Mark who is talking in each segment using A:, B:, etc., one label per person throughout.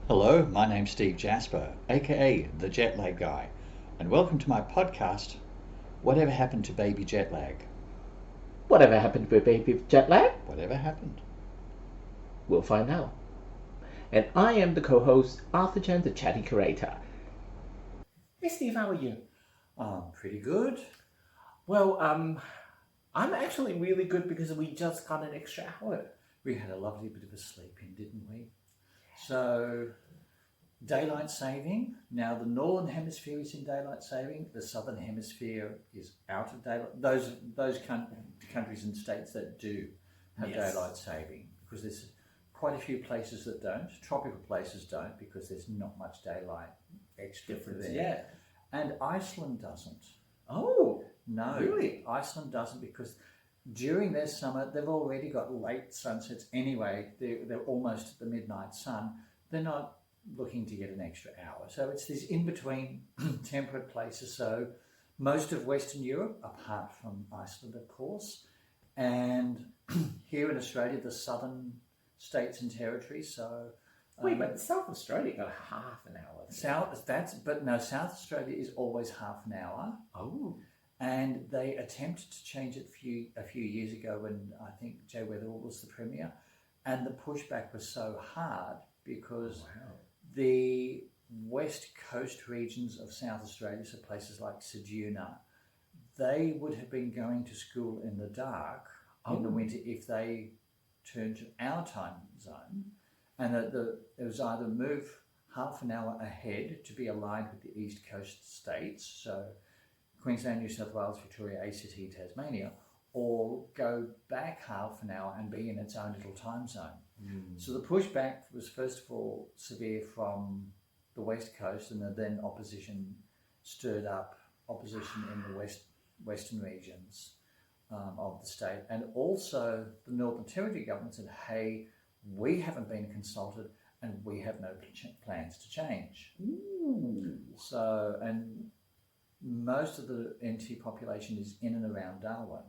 A: Hello, my name's Steve Jasper, aka the Jet Lag Guy, and welcome to my podcast, Whatever Happened to Baby Jet Lag?
B: Whatever happened with baby jet lag?
A: Whatever happened?
B: We'll find out. And I am the co-host, Arthur Chen, the chatty curator. Hey Steve, how are you?
A: Pretty good.
B: Well, I'm actually really good because we just got an extra hour.
A: We had a lovely bit of a sleep in, didn't we? So, daylight saving. Now, the northern hemisphere is in daylight saving. The southern hemisphere is out of daylight. Those countries and states that do have daylight saving, because there's quite a few places that don't. Tropical places don't, because there's not much daylight extra
B: Difference,
A: there.
B: yeah.
A: And Iceland doesn't.
B: Oh,
A: No,
B: really?
A: Iceland doesn't, because during their summer they've already got late sunsets anyway. They're almost at the midnight sun. They're not looking to get an extra hour. So it's these in-between temperate places. So most of Western Europe, apart from Iceland, of course, and here in Australia, the southern states and territories. So
B: Wait, but South Australia got half an hour.
A: South Australia is always half an hour.
B: Oh.
A: And they attempted to change it a few years ago when I think Jay Weatherall was the Premier. And the pushback was so hard because the west coast regions of South Australia, so places like Ceduna, they would have been going to school in the dark in the winter if they turned to our time zone. And it was either move half an hour ahead to be aligned with the east coast states, so Queensland, New South Wales, Victoria, ACT, Tasmania, or go back half an hour and be in its own little time zone. So the pushback was first of all severe from the west coast, and then opposition stirred up opposition in the western regions of the state. And also the Northern Territory government said, hey, we haven't been consulted and we have no plans to change.
B: Ooh.
A: So, and most of the NT population is in and around Darwin,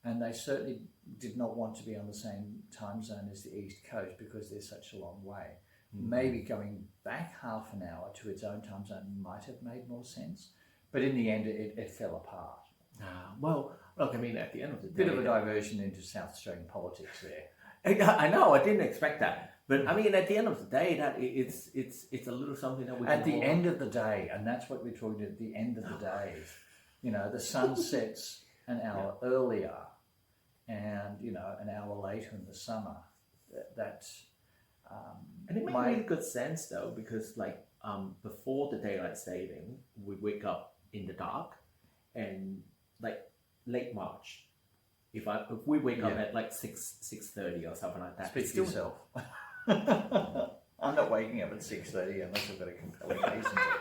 A: and they certainly did not want to be on the same time zone as the East Coast because they're such a long way. Maybe going back half an hour to its own time zone might have made more sense, but in the end it fell apart.
B: Well, look, I mean, at the end of the day...
A: Bit of a diversion into South Australian politics there.
B: I know, I didn't expect that. But I mean, at the end of the day, that it's a little something that we can
A: At the end of the day, and that's what we're talking at the end of the day. You know, the sun sets an hour earlier, and an hour later in the summer.
B: And it made really good sense though, because before the daylight saving, we wake up in the dark, and late March. If we wake up at 6:30 or something like that.
A: Speak for yourself. I'm not waking up at 6:30 unless I've got a compelling reason to.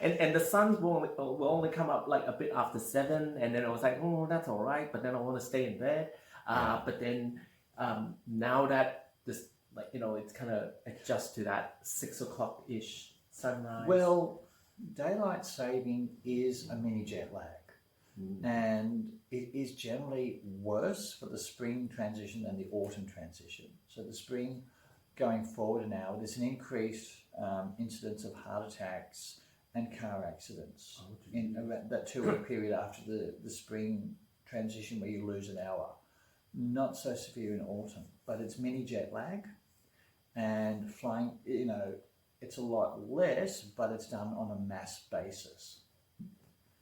B: And the sun will only come up a bit after 7, and then I was like, oh, that's all right, but then I want to stay in bed. But then now that this it's kind of adjust to that 6 o'clock ish sunrise.
A: Well, daylight saving is a mini jet lag. And it is generally worse for the spring transition than the autumn transition. So the spring going forward now, there's an increased incidence of heart attacks and car accidents in that 2-week period after the spring transition where you lose an hour. Not so severe in autumn, but it's mini jet lag, and flying, it's a lot less, but it's done on a mass basis.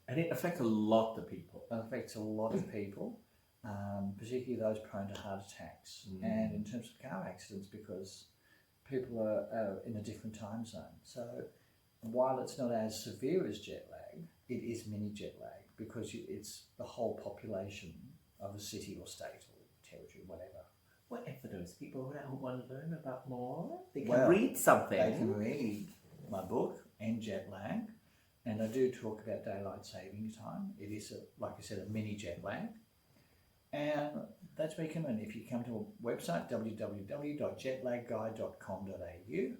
B: And it affects a lot of people.
A: It affects a lot of people, particularly those prone to heart attacks. And in terms of car accidents, because people are in a different time zone. So while it's not as severe as jet lag, it is mini jet lag, because it's the whole population of a city or state or territory, whatever.
B: Well, and for those people who want to learn about more, they can read something.
A: They can read my book, End Jet Lag. And I do talk about daylight saving time. It is, like I said, a mini jet lag. And that's where you come in. If you come to a website, www.jetlagguide.com.au,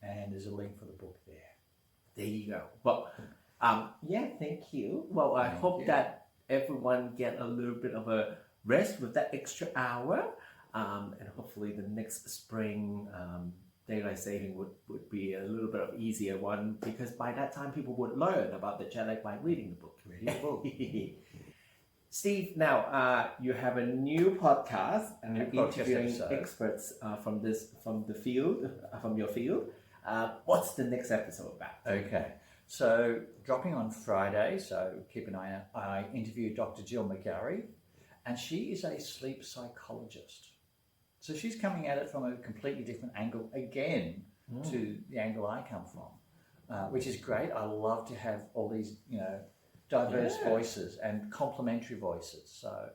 A: and there's a link for the book there.
B: There you go. Well, thank you. Well, I hope that everyone get a little bit of a rest with that extra hour. And hopefully the next spring daylight saving would be a little bit of easier one, because by that time people would learn about the jet lag by reading the book. Steve, now you have a new podcast, interviewing
A: episode.
B: experts from your field. What's the next episode about?
A: Okay, so dropping on Friday, so keep an eye out. I interviewed Dr. Jill McGarry, and she is a sleep psychologist. So she's coming at it from a completely different angle again to the angle I come from, which is great. I love to have all these, diverse voices and complementary voices. So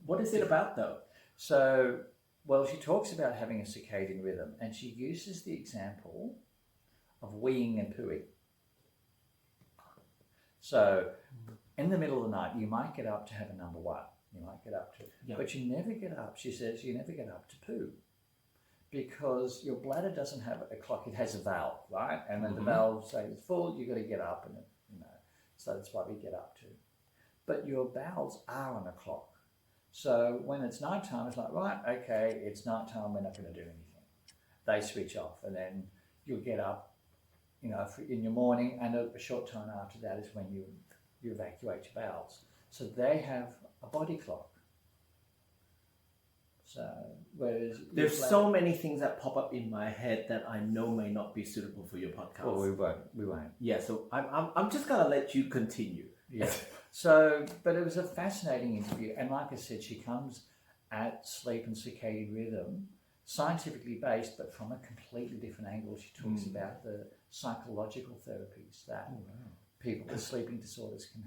B: what is it about though?
A: So, well, she talks about having a circadian rhythm, and she uses the example of weeing and pooing. So, in the middle of the night, you might get up to have a number one. You might get up to, but you never get up. She says you never get up to poo, because your bladder doesn't have a clock. It has a valve, right? And when the valve says it's full, you got to get up, and so that's why we get up to. But your bowels are on a clock. So when it's nighttime, it's like, right, okay, it's nighttime, we're not going to do anything. They switch off, and then you'll get up, in your morning, and a short time after that is when you evacuate your bowels. So they have a body clock. So whereas
B: there's so many things that pop up in my head that I know may not be suitable for your podcast.
A: Well, we won't.
B: Yeah, so I'm just gonna let you continue.
A: Yeah. So, but it was a fascinating interview, and like I said, she comes at sleep and circadian rhythm, scientifically based, but from a completely different angle. She talks about the psychological therapies that people with sleeping disorders can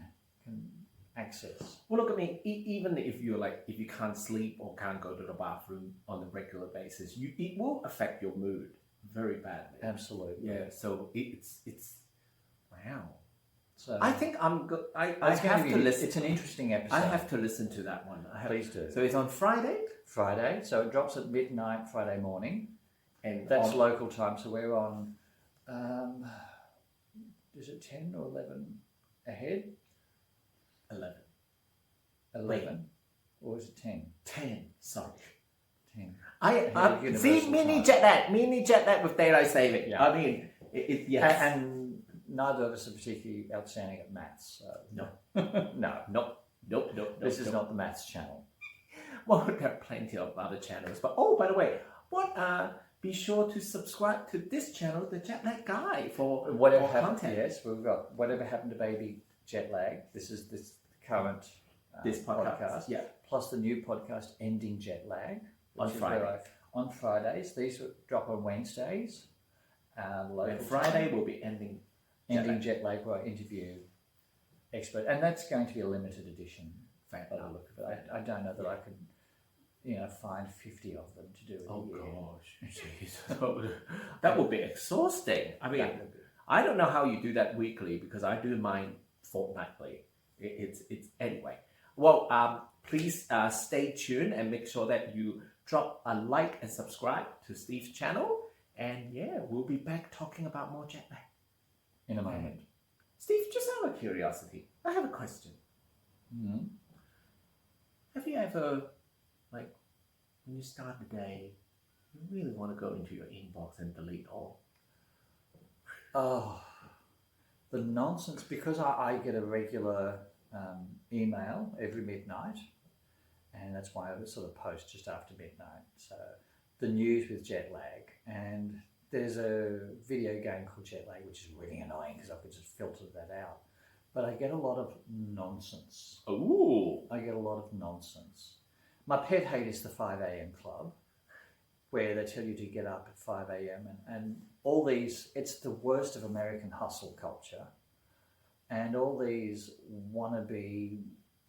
A: access.
B: Well, look, I mean, even if you can't sleep or can't go to the bathroom on a regular basis, it will affect your mood very badly.
A: Absolutely.
B: Yeah. So it's wow.
A: So
B: I think I'm good. I have to listen.
A: It's an interesting episode.
B: I have to listen to that one.
A: Please do.
B: So it's on Friday.
A: So it drops at midnight Friday morning,
B: and
A: that's local time. So we're on. Is it 10 or 11 ahead?
B: 11.
A: 11? Or is it 10?
B: 10, sorry.
A: 10.
B: I see, mini jet lag with daylight saving.
A: Yeah.
B: I mean, yes.
A: And neither of us are particularly outstanding at maths. So.
B: No.
A: Nope. This is not the maths channel.
B: Well, there are plenty of other channels. But by the way, be sure to subscribe to this channel, the Jet Lag Guy, for
A: whatever
B: more
A: happened.
B: content.
A: Yes, we've got Whatever Happened to Baby Jet Lag. This is this current
B: this podcast. Yeah.
A: Plus the new podcast, Ending Jet Lag.
B: On Friday.
A: On Fridays. These drop on Wednesdays.
B: And Friday will be Ending
A: Jet Lag, where I interview expert. And that's going to be a limited edition. By the look of it. I don't know that I could, find 50 of them to do it.
B: Oh gosh, jeez. That would be exhausting. I mean, I don't know how you do that weekly, because I do mine fortnightly. It's anyway. Well, please stay tuned and make sure that you drop a like and subscribe to Steve's channel. And yeah, we'll be back talking about more jet lag
A: in a moment.
B: Steve, just out of curiosity, I have a question.
A: Mm-hmm.
B: Have you ever, when you start the day, you really want to go into your inbox and delete all?
A: Oh, the nonsense, because I get a regular email every midnight, and that's why I sort of post just after midnight. So the news with jet lag, and there's a video game called Jet Lag, which is really annoying because I could just filter that out. But I get a lot of nonsense.
B: Ooh.
A: I get a lot of nonsense. My pet hate is the 5 a.m. club, where they tell you to get up at 5 a.m. and all these, it's the worst of American hustle culture. And all these wannabe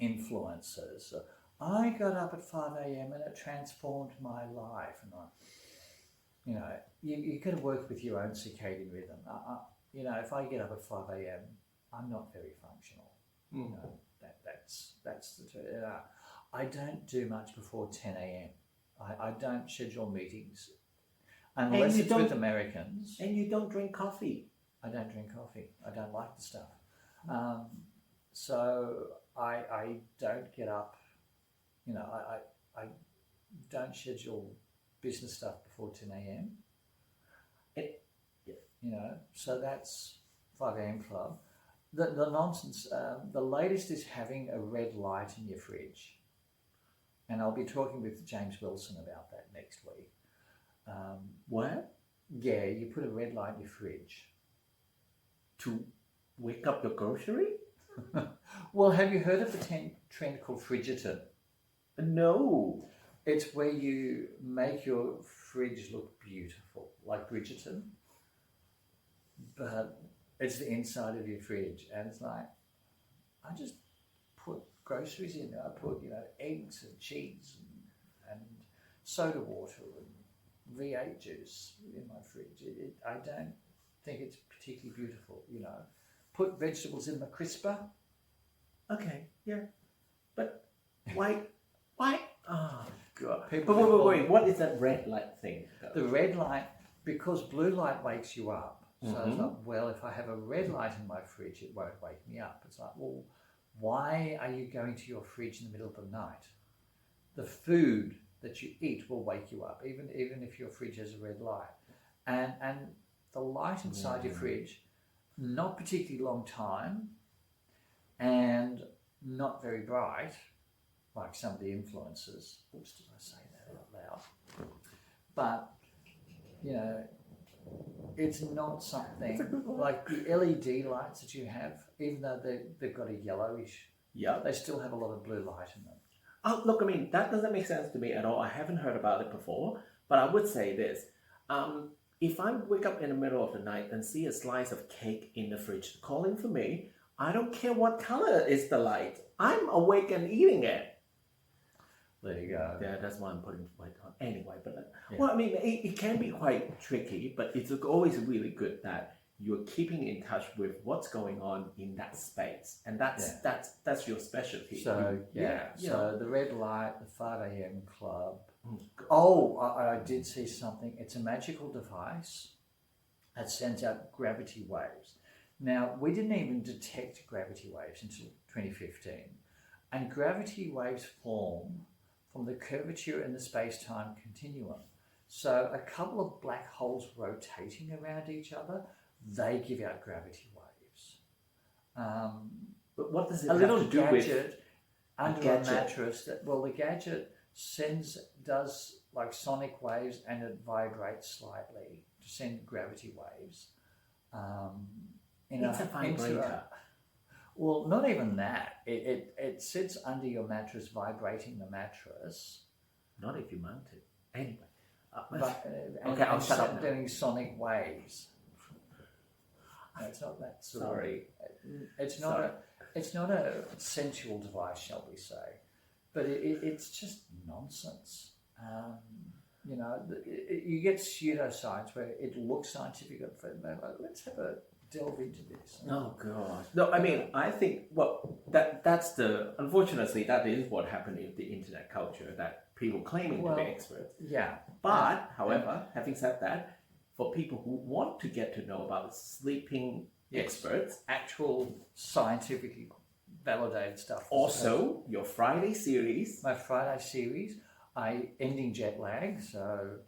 A: influencers. I got up at 5 a.m. and it transformed my life. And you got to work with your own circadian rhythm. If I get up at 5 a.m., I'm not very functional. That's the truth. I don't do much before 10 a.m. I don't schedule meetings unless it's with Americans.
B: And you don't drink coffee.
A: I don't drink coffee. I don't like the stuff. So I don't get up. I don't schedule business stuff before 10 a.m. So that's 5 a.m. club. The nonsense, the latest is having a red light in your fridge. And I'll be talking with James Wilson about that next week.
B: What?
A: Yeah, you put a red light in your fridge.
B: To wake up your grocery?
A: Well, have you heard of the trend called Bridgerton?
B: No.
A: It's where you make your fridge look beautiful, like Bridgerton. But it's the inside of your fridge, and it's like, I just put groceries in there. I put, eggs and cheese and soda water and V8 juice in my fridge. I don't think it's particularly beautiful, Put vegetables in the crisper.
B: Okay, yeah. But why? Oh, God.
A: People
B: But wait. What is that red light thing?
A: The red light, because blue light wakes you up. So it's like, well, if I have a red light in my fridge, it won't wake me up. It's like, well, why are you going to your fridge in the middle of the night? The food that you eat will wake you up, even if your fridge has a red light. And the light inside your fridge, not particularly long time, and not very bright, like some of the influencers. Oops, did I say that out loud? But, it's not something like the LED lights that you have, even though they've got a yellowish, they still have a lot of blue light in them.
B: Oh, look, I mean, that doesn't make sense to me at all. I haven't heard about it before, but I would say this. If I wake up in the middle of the night and see a slice of cake in the fridge calling for me, I don't care what color is the light. I'm awake and eating it.
A: There you go.
B: Yeah, that's why I'm putting weight on. Anyway, but well, I mean, it can be quite tricky, but it's always really good that you're keeping in touch with what's going on in that space, and that's your specialty.
A: So so the red light, the 5 a.m. club. I did see something. It's a magical device that sends out gravity waves. Now, we didn't even detect gravity waves until 2015, and gravity waves form from the curvature in the space-time continuum. So a couple of black holes rotating around each other, they give out gravity waves.
B: But what does it
A: a
B: have
A: little
B: to do
A: gadget
B: with
A: under a mattress? The gadget does like sonic waves, and it vibrates slightly to send gravity waves.
B: It's a vibrator.
A: Well, not even that. It sits under your mattress, vibrating the mattress.
B: Not if you mount it. Anyway.
A: Okay,
B: I'll shut up now.
A: Doing sonic waves. No, it's not that.
B: Sorry.
A: It's not a sensual device, shall we say? But it's just nonsense. You get pseudoscience where it looks scientific at first. Let's have a delve into this.
B: Oh God! No, I mean, I think that's unfortunately that is what happened in the internet culture, that people claiming to be experts.
A: Yeah.
B: But however, having said that, for people who want to get to know about sleeping experts,
A: actual scientifically validated stuff.
B: Also, your Friday series.
A: My Friday series, ending jet lag. So,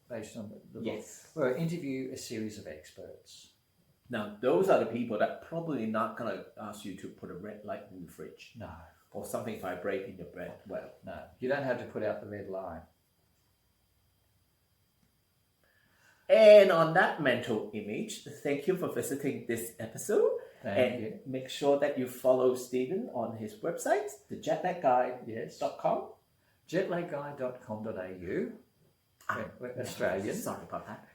A: based on the book, where I interview a series of experts.
B: Now, those are the people that probably not going to ask you to put a red light in the fridge.
A: No.
B: Or something vibrating your bed. Well,
A: no. You don't have to put out the red light.
B: And on that mental image, thank you for visiting this episode.
A: Thank you.
B: Make sure that you follow Stephen on his website, thejetlagguide.com.
A: Jetlagguide.com.au. We're Australian.
B: Sorry about that.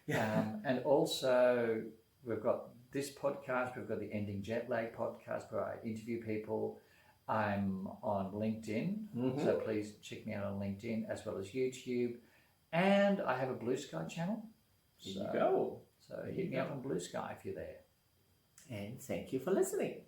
A: And also, we've got this podcast, we've got the Ending Jet Lag podcast where I interview people. I'm on LinkedIn, so please check me out on LinkedIn as well as YouTube. And I have a Blue Sky channel.
B: There you go.
A: So hit me up on Blue Sky if you're there.
B: And thank you for listening.